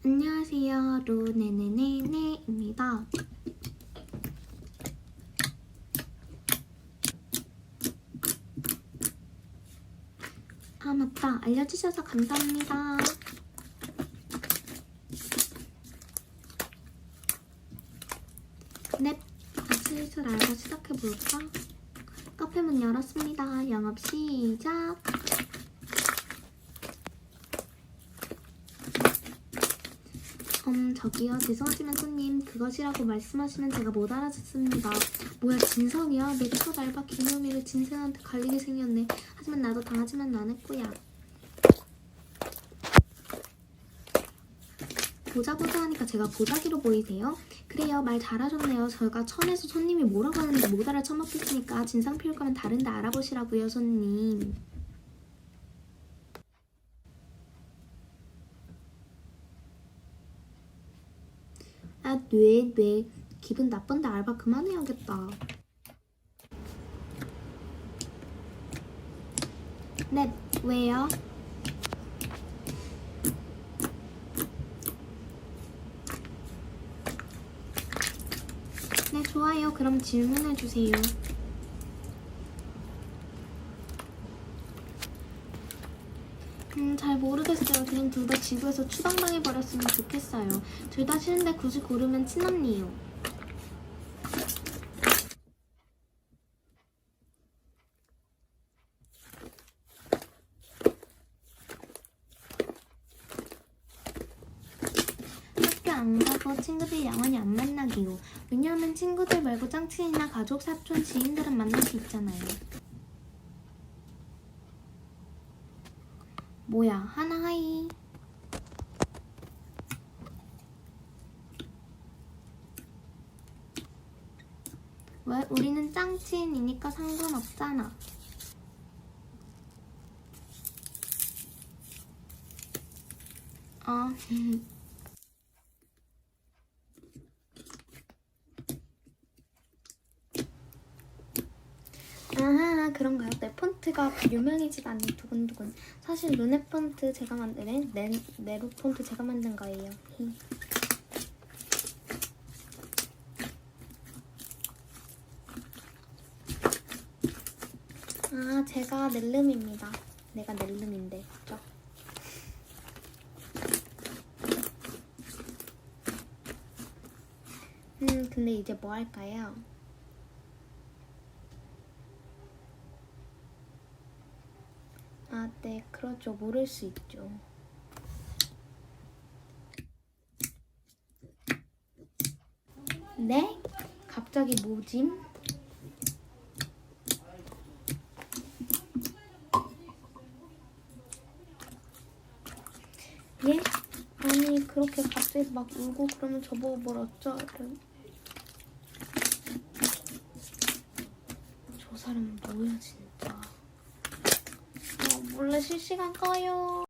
안녕하세요, 루네네네네입니다. 아 맞다, 알려주셔서 감사합니다. 넵, 슬슬 알바 시작해볼까? 카페 문 열었습니다. 영업 시작! 저기요, 죄송하지만 손님, 그것이라고 말씀하시면 제가 못 알아듣습니다. 뭐야, 진성이야? 내 첫 알바 기념일을 진생한테 갈리게 생겼네. 하지만 나도 당하지만 않을 보자 하니까 제가 보자기로 보이세요? 그래요, 말 잘하셨네요. 저희가 천에서 손님이 뭐라고 하는지 못 알아쳐먹겠으니까 진상 피울 거면 다른 데 알아보시라고요, 손님. 아, 뇌. 기분 나쁜데 알바 그만해야겠다. 네, 왜요? 네, 좋아요. 그럼 질문해주세요. 잘 모르겠어요. 그냥 둘 다 지구에서 추방당해버렸으면 좋겠어요. 둘 다 싫은데 굳이 고르면 친언니요. 학교 안 가고 친구들 영원히 안 만나기요. 왜냐하면 친구들 말고 짱친이나 가족, 사촌, 지인들은 만날 수 있잖아요. 뭐야, 하나하이. 왜? 우리는 짱친이니까 상관없잖아. 아하, 그런가요? 내 폰트가 유명해지다 않니 두근두근. 사실 루네 폰트 제가 만든 네로 폰트 제가 만든 거예요. 아, 제가 넬름입니다. 내가 넬름인데, 그죠? 근데 이제 뭐 할까요? 아, 네, 그렇죠. 모를 수 있죠. 네? 갑자기 뭐짐? 예? 아니, 그렇게 갑자기 막 울고 그러면 저보고 뭘 어쩌래. 저 사람 뭐야, 진짜. 몰래 실시간 꺼요.